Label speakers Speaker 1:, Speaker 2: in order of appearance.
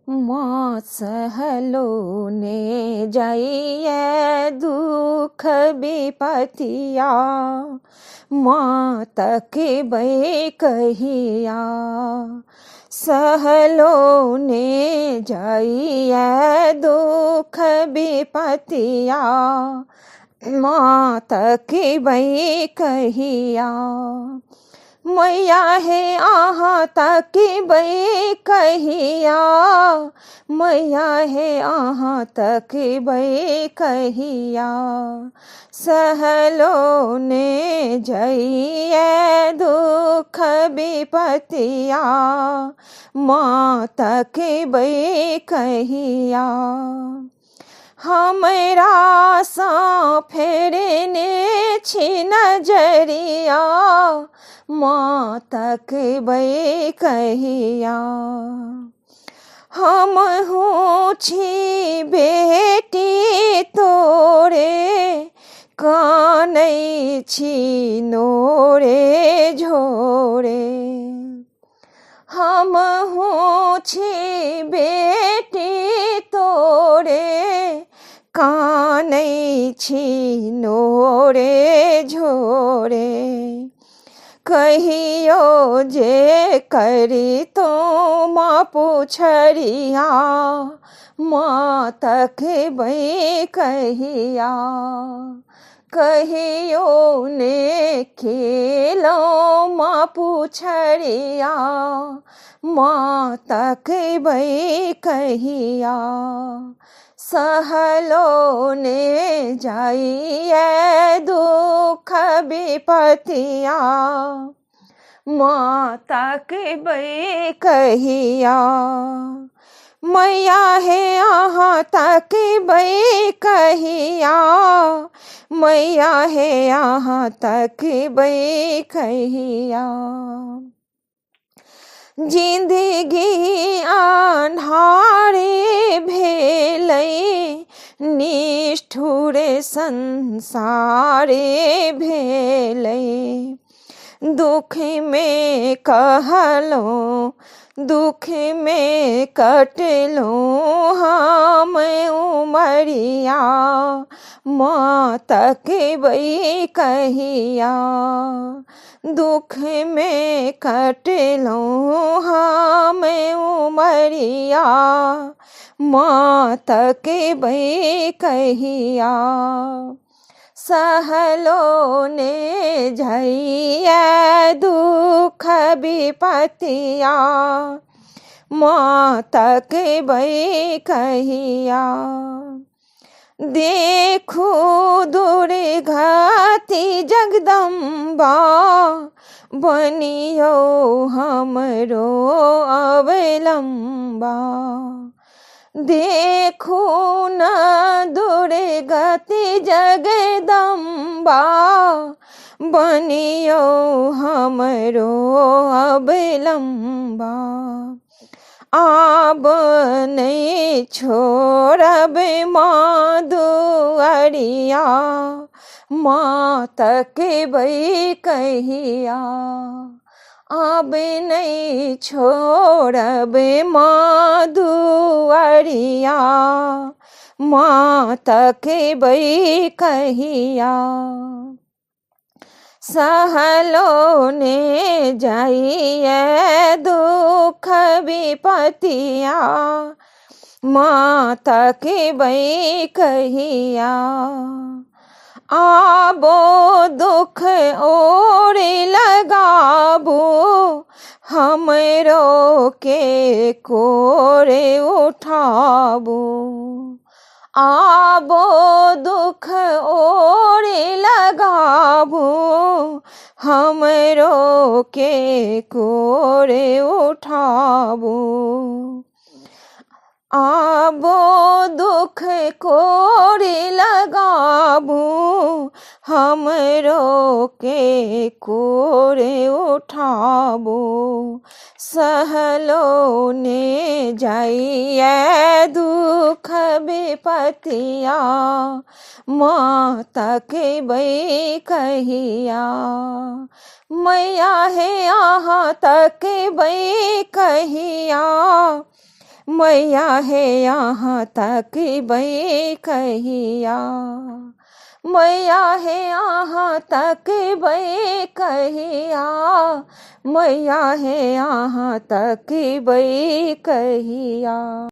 Speaker 1: माँ सहलो ने जाइए दुख विपतिया, माँ तक बै कहिया। सहलो ने जाइए दुख विपतिया, माँ तक बै कहिया। मैया है आहाँ तक बै कहिया, मैया है आहाँ तक बै कहिया। सहलो ने जाइए दुख विपतिया, माँ तक बै कहिया। हमरा सा फेरने छी नजरिया, माँ तक बै कहिया। हम हूँ छी बेटी तोरे, कानै छी नोरे झोरे। हम हूँ छी बेटी तोरे, कानै छी नोरे झोरे। कहियो जे करी तो माँ पुछरिया, माँ तक बै कहिया। कहियो ने खेलो माँ पुछरिया, माँ तक बै कहिया। सहलो ने जाइए दुख विपतिया, माँ तक बै कहिया। मैया है आहाँ तक बै कहिया, मैया है आहाँ तक बै कहिया। जिंदगी अन्हारे भेलै, निष्ठुर संसारे भेलै। दुख में कहलो दुख में कटलो हम उमरिया, माँ तक बै कहिया। दुख में कटलो हम उमरिया, माँ तक बै कहिया। सहलो ने जाइए दुख विपतिया, माँ तक बै कहिया। देखू दुर्गति जगदम्बा, बनियो हमरो अवलंबा। देखू न दुर्गति जगदम्बा, बनियो हमरो अवलंबा। आब नहीं छोड़ब माँ दुआरिया, माँ तक बै कहिया। आब नहीं छोड़ब माँ दुआरिया, माँ तक बै कहिया। सहलो ने जाइए दुख विपतिया, माँ तक बै कहिया। आबो दुख और लगाबो, हमरो के कोरे उठाबो। आबो दुख और लगाबो, हमरो के कोरे उठाबो। आबो दुख कोरे लगाबो, हमरो के कोरे उठाबो। सहलो ने जाइए दुख विपतिया, माँ तक बै कहिया। मैया है आहाँ तक बै कहिया, मैया है यहाँ तक बई कहिया, मैया है यहाँ तक बई कहिया, मैया है यहाँ तक बई कहिया।